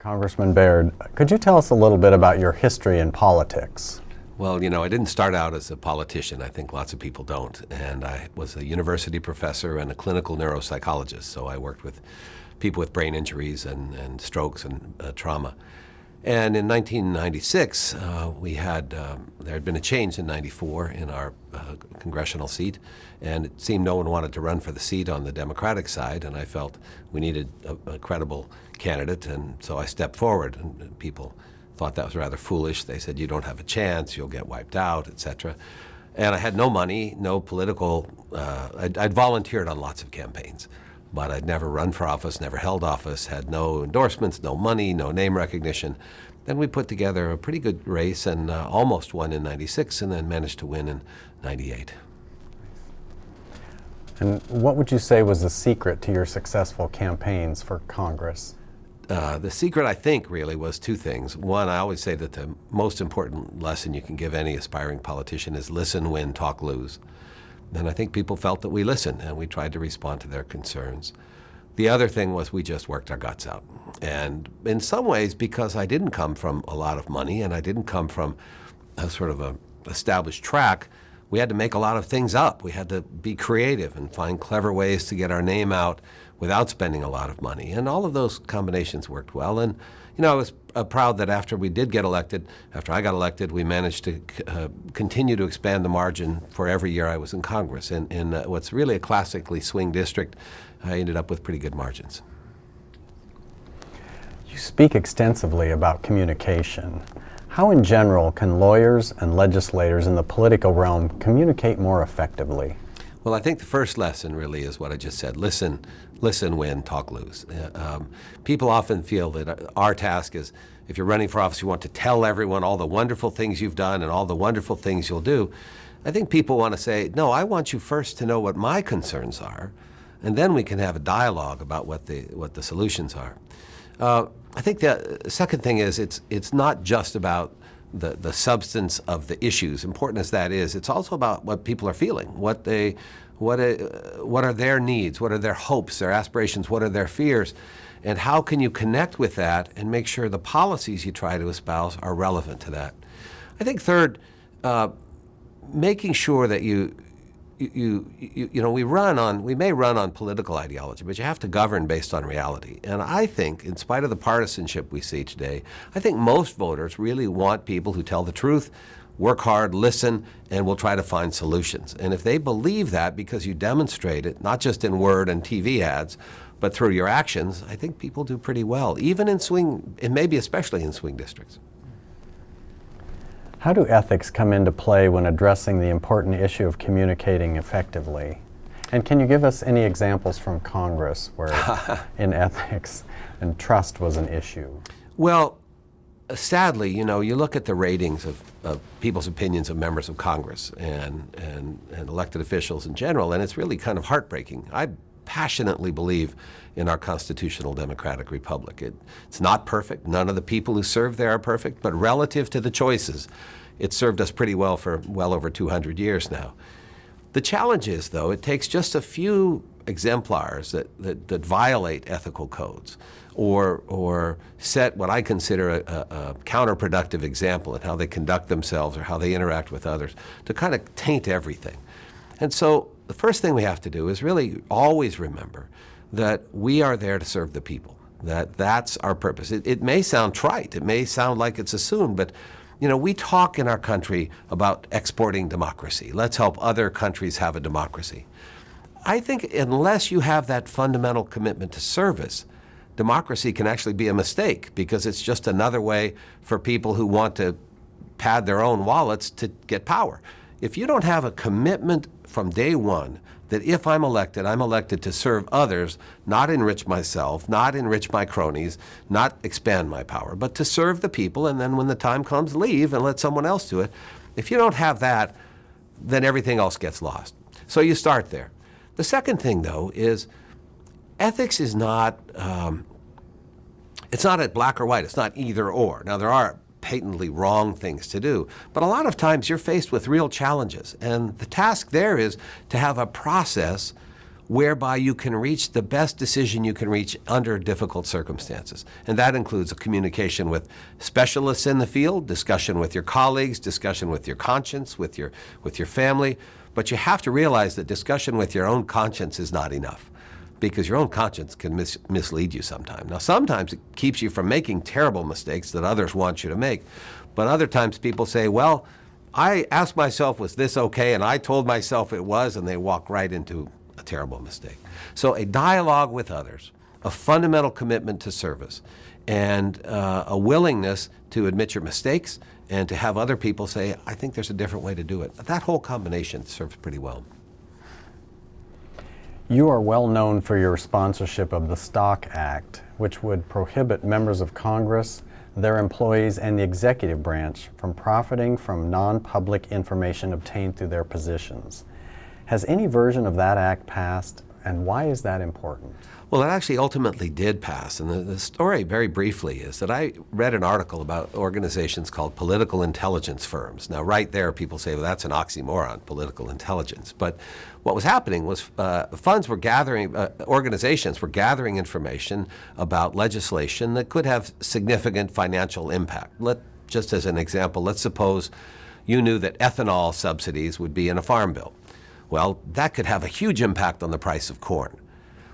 Congressman Baird, could you tell us a little bit about your history in politics? Well, I didn't start out as a politician. I think lots of people don't. And I was a university professor and a clinical neuropsychologist. So I worked with people with brain injuries and strokes and trauma. And in 1996, there had been a change in 94 in our congressional seat. And it seemed no one wanted to run for the seat on the Democratic side. And I felt we needed a credible candidate. And so I stepped forward. And people thought that was rather foolish. They said, you don't have a chance, you'll get wiped out, etc. And I had no money, no political, I'd volunteered on lots of campaigns, but I'd never run for office, never held office, had no endorsements, no money, no name recognition. Then we put together a pretty good race and almost won in 96 and then managed to win in 98. And what would you say was the secret to your successful campaigns for Congress? The secret, I think, really was two things. One, I always say that the most important lesson you can give any aspiring politician is listen, win, talk, lose. And I think people felt that we listened and we tried to respond to their concerns. The other thing was we just worked our guts out. And in some ways, because I didn't come from a lot of money and I didn't come from a sort of an established track, we had to make a lot of things up. We had to be creative and find clever ways to get our name out without spending a lot of money. And all of those combinations worked well. And, I was proud that after I got elected, we managed to continue to expand the margin for every year I was in Congress. And in what's really a classically swing district, I ended up with pretty good margins. You speak extensively about communication. How in general can lawyers and legislators in the political realm communicate more effectively? Well, I think the first lesson really is what I just said. Listen, win, talk, lose. People often feel that our task is, if you're running for office, you want to tell everyone all the wonderful things you've done and all the wonderful things you'll do. I think people want to say, no, I want you first to know what my concerns are, and then we can have a dialogue about what the solutions are. I think the second thing is it's not just about the substance of the issues, important as that is. It's also about what people are feeling, what are their needs, what are their hopes, their aspirations, what are their fears, and how can you connect with that and make sure the policies you try to espouse are relevant to that. I think third, making sure that we may run on political ideology, but you have to govern based on reality. And I think, in spite of the partisanship we see today, I think most voters really want people who tell the truth, work hard, listen, and will try to find solutions. And if they believe that because you demonstrate it, not just in word and TV ads, but through your actions, I think people do pretty well, even in swing, and maybe especially in swing districts. How do ethics come into play when addressing the important issue of communicating effectively? And can you give us any examples from Congress where in ethics and trust was an issue? Well, sadly, you look at the ratings of people's opinions of members of Congress and elected officials in general, and it's really kind of heartbreaking. I passionately believe in our constitutional democratic republic. It's not perfect. None of the people who serve there are perfect, but relative to the choices, it's served us pretty well for well over 200 years now. The challenge is, though, it takes just a few exemplars that violate ethical codes or set what I consider a counterproductive example in how they conduct themselves or how they interact with others to kind of taint everything. And so the first thing we have to do is really always remember that we are there to serve the people, that's our purpose. It may sound trite, it may sound like it's assumed, but we talk in our country about exporting democracy. Let's help other countries have a democracy. I think unless you have that fundamental commitment to service, democracy can actually be a mistake because it's just another way for people who want to pad their own wallets to get power. If you don't have a commitment from day one that if I'm elected to serve others, not enrich myself, not enrich my cronies, not expand my power, but to serve the people, and then when the time comes, leave and let someone else do it. If you don't have that, then everything else gets lost. So you start there. The second thing, though, is ethics is not, it's not a black or white. It's not either or. Now, there are patently wrong things to do, but a lot of times you're faced with real challenges. And the task there is to have a process whereby you can reach the best decision you can reach under difficult circumstances. And that includes a communication with specialists in the field, discussion with your colleagues, discussion with your conscience, with your family. But you have to realize that discussion with your own conscience is not enough, because your own conscience can mislead you sometimes. Now, sometimes it keeps you from making terrible mistakes that others want you to make. But other times people say, well, I asked myself, was this okay? And I told myself it was, and they walk right into a terrible mistake. So a dialogue with others, a fundamental commitment to service, and a willingness to admit your mistakes and to have other people say, I think there's a different way to do it. That whole combination serves pretty well. You are well known for your sponsorship of the Stock Act, which would prohibit members of Congress, their employees, and the executive branch from profiting from non-public information obtained through their positions. Has any version of that act passed, and why is that important? Well, it actually ultimately did pass, and the story, very briefly, is that I read an article about organizations called political intelligence firms. Now, right there, people say, well, that's an oxymoron, political intelligence. But what was happening was organizations were gathering information about legislation that could have significant financial impact. Just as an example, let's suppose you knew that ethanol subsidies would be in a farm bill. Well, that could have a huge impact on the price of corn.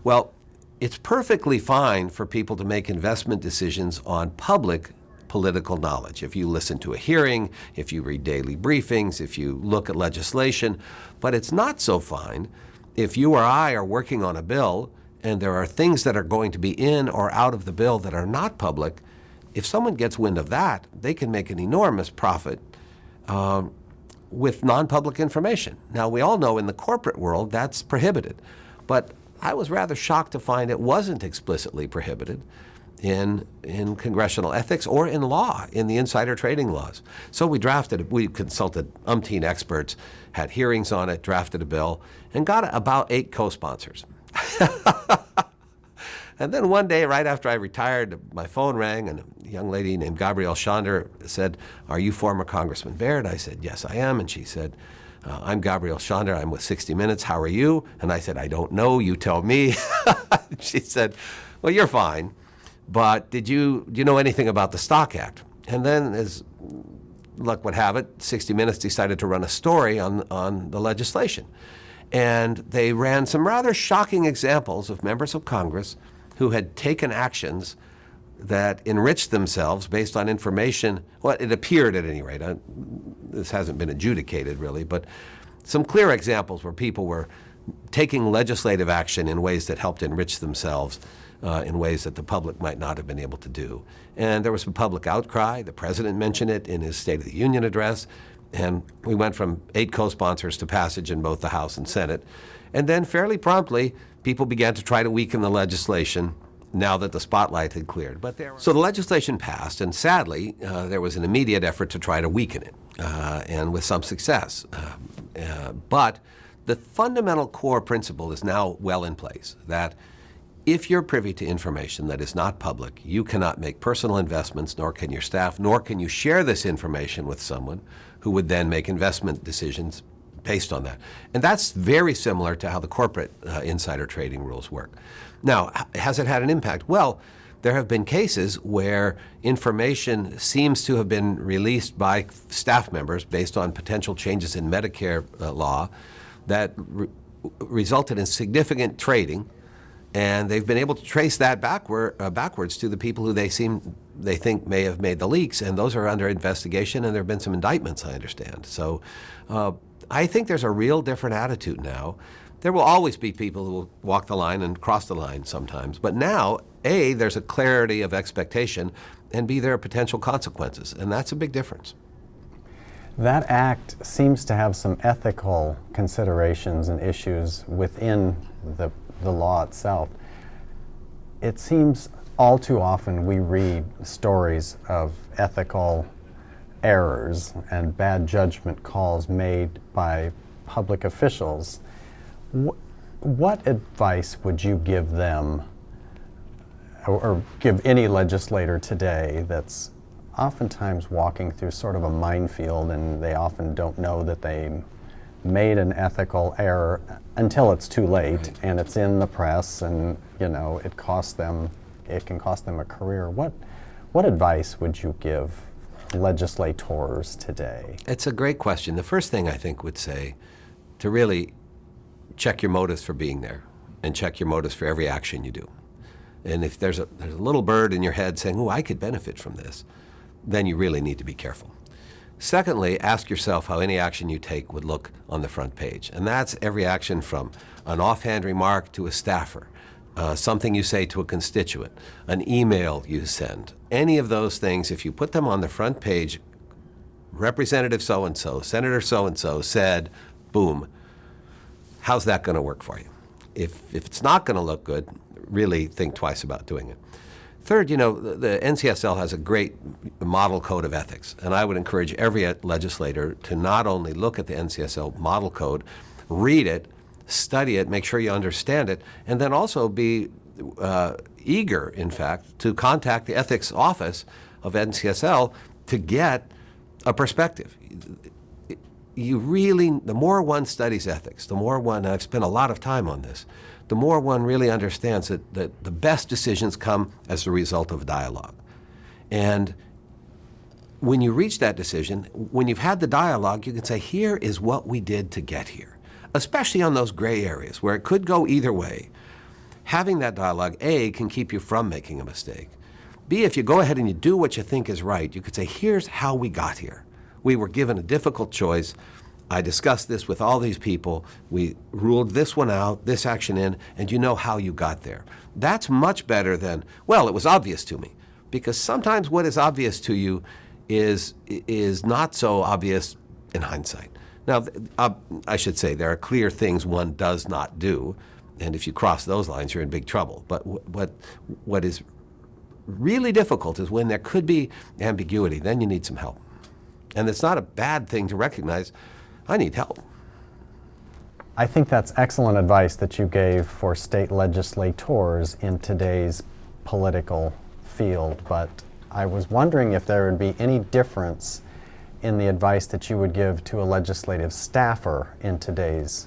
Well, it's perfectly fine for people to make investment decisions on public political knowledge. If you listen to a hearing, if you read daily briefings, if you look at legislation, but it's not so fine if you or I are working on a bill and there are things that are going to be in or out of the bill that are not public. If someone gets wind of that, they can make an enormous profit with non-public information. Now, we all know in the corporate world that's prohibited, but I was rather shocked to find it wasn't explicitly prohibited in congressional ethics or in law, in the insider trading laws. So we consulted umpteen experts, had hearings on it, drafted a bill, and got about 8 co-sponsors. And then one day, right after I retired, my phone rang, and a young lady named Gabrielle Schonder said, "Are you former Congressman Baird?" I said, "Yes, I am." And she said, "I'm Gabrielle Schonder. I'm with 60 Minutes. How are you?" And I said, "I don't know. You tell me." She said, "Well, you're fine. But do you know anything about the Stock Act?" And then, as luck would have it, 60 Minutes decided to run a story on the legislation. And they ran some rather shocking examples of members of Congress who had taken actions that enriched themselves based on information. Well, it appeared at any rate. This hasn't been adjudicated really, but some clear examples where people were taking legislative action in ways that helped enrich themselves in ways that the public might not have been able to do. And there was some public outcry. The president mentioned it in his State of the Union address. And we went from 8 co-sponsors to passage in both the House and Senate. And then fairly promptly, people began to try to weaken the legislation now that the spotlight had cleared. So the legislation passed, and sadly, there was an immediate effort to try to weaken it, and with some success. But the fundamental core principle is now well in place, that if you're privy to information that is not public, you cannot make personal investments, nor can your staff, nor can you share this information with someone who would then make investment decisions based on that. And that's very similar to how the corporate insider trading rules work. Now, has it had an impact? Well, there have been cases where information seems to have been released by staff members based on potential changes in Medicare law that resulted in significant trading, and they've been able to trace that backwards to the people who they think may have made the leaks, and those are under investigation, and there have been some indictments, I understand. So I think there's a real different attitude now. There will always be people who will walk the line and cross the line sometimes, but now, A, there's a clarity of expectation, and B, there are potential consequences, and that's a big difference. That act seems to have some ethical considerations and issues within the law itself. It seems all too often we read stories of ethical errors and bad judgment calls made by public officials. What advice would you give them, or give any legislator today that's oftentimes walking through sort of a minefield, and they often don't know that they made an ethical error until it's too late, Right. and it's in the press, and it can cost them a career. What advice would you give legislators today? It's a great question. The first thing I think would say to really check your motives for being there and check your motives for every action you do. And if there's a little bird in your head saying, "Oh, I could benefit from this," then you really need to be careful. Secondly, ask yourself how any action you take would look on the front page. And that's every action from an offhand remark to a staffer, something you say to a constituent, an email you send. Any of those things, if you put them on the front page, Representative so-and-so, Senator so-and-so said, boom, how's that going to work for you? If it's not going to look good, really think twice about doing it. Third, the NCSL has a great model code of ethics, and I would encourage every legislator to not only look at the NCSL model code, read it, study it, make sure you understand it, and then also be eager, in fact, to contact the ethics office of NCSL to get a perspective. The more one studies ethics, the more one, and I've spent a lot of time on this, the more one really understands that the best decisions come as a result of dialogue. And when you reach that decision, when you've had the dialogue, you can say, here is what we did to get here, especially on those gray areas where it could go either way. Having that dialogue, A, can keep you from making a mistake. B, if you go ahead and you do what you think is right, you could say, here's how we got here. We were given a difficult choice. I discussed this with all these people. We ruled this one out, this action in, and you know how you got there. That's much better than, well, it was obvious to me. Because sometimes what is obvious to you is not so obvious in hindsight. Now, I should say there are clear things one does not do, and if you cross those lines, you're in big trouble. But what is really difficult is when there could be ambiguity. Then you need some help. And it's not a bad thing to recognize, I need help. I think that's excellent advice that you gave for state legislators in today's political field, but I was wondering if there would be any difference in the advice that you would give to a legislative staffer in today's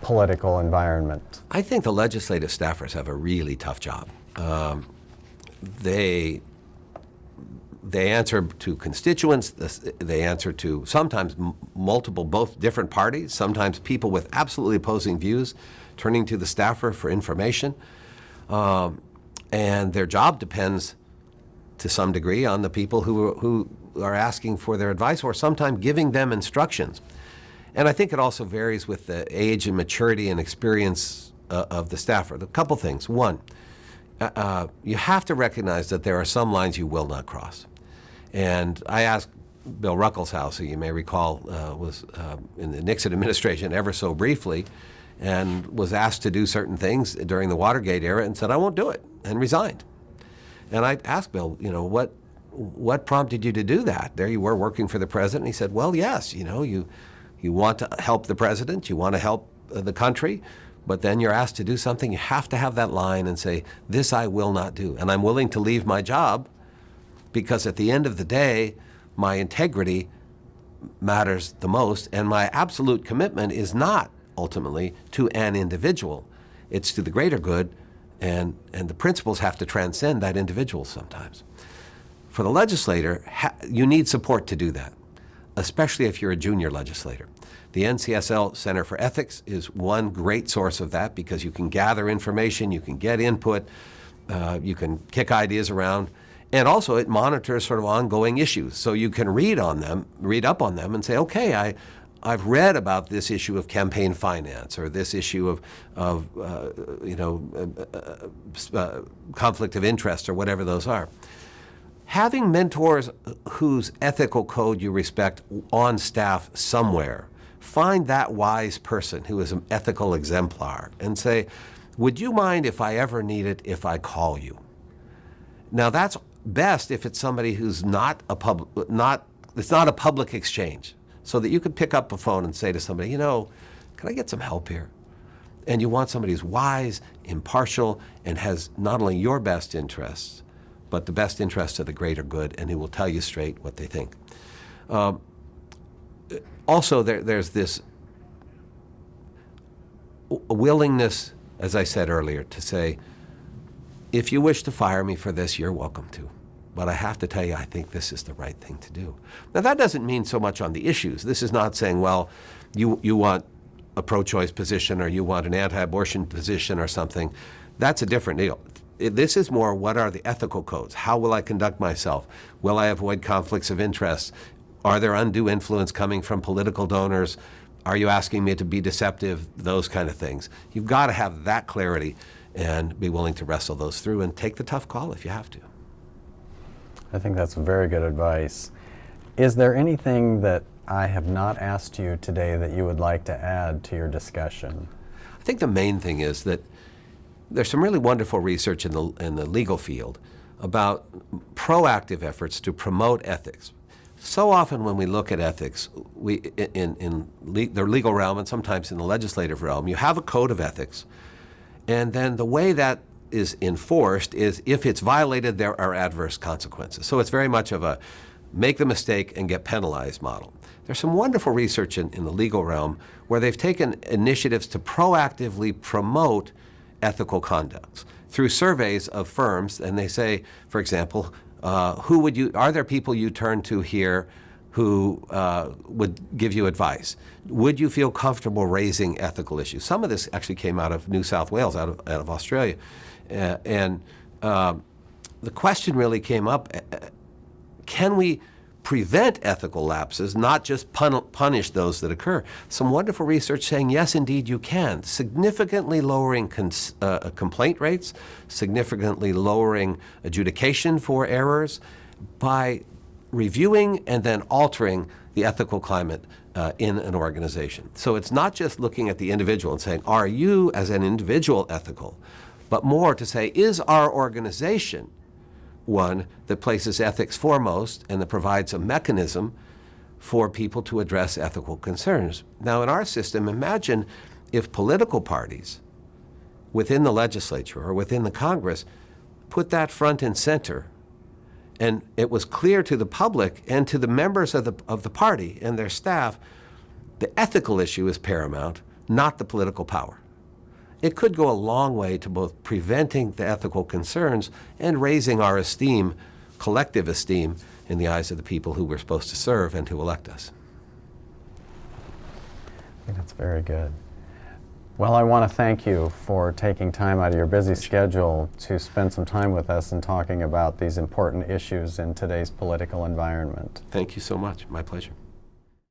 political environment. I think the legislative staffers have a really tough job. They answer to constituents, they answer to sometimes multiple, both different parties, sometimes people with absolutely opposing views turning to the staffer for information. And their job depends to some degree on the people who are asking for their advice or sometimes giving them instructions. And I think it also varies with the age and maturity and experience of the staffer. A couple things. One, you have to recognize that there are some lines you will not cross. And I asked Bill Ruckelshaus, who you may recall was in the Nixon administration ever so briefly, and was asked to do certain things during the Watergate era and said, I won't do it, and resigned. And I asked Bill, what prompted you to do that? There you were working for the president. And he said, well, yes, you want to help the president, you want to help the country, but then you're asked to do something, you have to have that line and say, this I will not do. And I'm willing to leave my job because at the end of the day, my integrity matters the most, and my absolute commitment is not ultimately to an individual. It's to the greater good, and the principles have to transcend that individual sometimes. For the legislator, you need support to do that, especially if you're a junior legislator. The NCSL Center for Ethics is one great source of that because you can gather information, you can get input, you can kick ideas around, and also it monitors sort of ongoing issues. So you can read up on them and say, okay, I've read about this issue of campaign finance or this issue of conflict of interest or whatever those are. Having mentors whose ethical code you respect on staff somewhere, find that wise person who is an ethical exemplar and say, would you mind if I ever need it if I call you? Now that's best if it's somebody who's it's not a public exchange, so that you could pick up a phone and say to somebody, can I get some help here? And you want somebody who's wise, impartial, and has not only your best interests, but the best interests of the greater good, and who will tell you straight what they think. Also, there's this a willingness, as I said earlier, to say, if you wish to fire me for this, you're welcome to. But I have to tell you, I think this is the right thing to do. Now, that doesn't mean so much on the issues. This is not saying, well, you want a pro-choice position or you want an anti-abortion position or something. That's a different deal. This is more, what are the ethical codes? How will I conduct myself? Will I avoid conflicts of interest? Are there undue influence coming from political donors? Are you asking me to be deceptive? Those kind of things. You've got to have that clarity and be willing to wrestle those through and take the tough call if you have to. I think that's very good advice. Is there anything that I have not asked you today that you would like to add to your discussion? I think the main thing is that there's some really wonderful research in the legal field about proactive efforts to promote ethics. So often when we look at ethics, in the legal realm and sometimes in the legislative realm, you have a code of ethics, and then the way that is enforced is if it's violated, there are adverse consequences. So it's very much of a make the mistake and get penalized model. There's some wonderful research in the legal realm where they've taken initiatives to proactively promote ethical conducts through surveys of firms, and they say, for example, are there people you turn to here who would give you advice? Would you feel comfortable raising ethical issues? Some of this actually came out of New South Wales, out of Australia. And the question really came up, can we prevent ethical lapses, not just punish those that occur? Some wonderful research saying, yes, indeed, you can. Significantly lowering complaint rates, significantly lowering adjudication for errors by reviewing and then altering the ethical climate in an organization. So it's not just looking at the individual and saying, are you as an individual ethical? But more to say, is our organization one that places ethics foremost and that provides a mechanism for people to address ethical concerns? Now, in our system, imagine if political parties within the legislature or within the Congress put that front and center, and it was clear to the public and to the members of the party and their staff, the ethical issue is paramount, not the political power. It could go a long way to both preventing the ethical concerns and raising our esteem, collective esteem, in the eyes of the people who we're supposed to serve and who elect us. I think that's very good. Well, I want to thank you for taking time out of your busy schedule to spend some time with us and talking about these important issues in today's political environment. Thank you so much. My pleasure.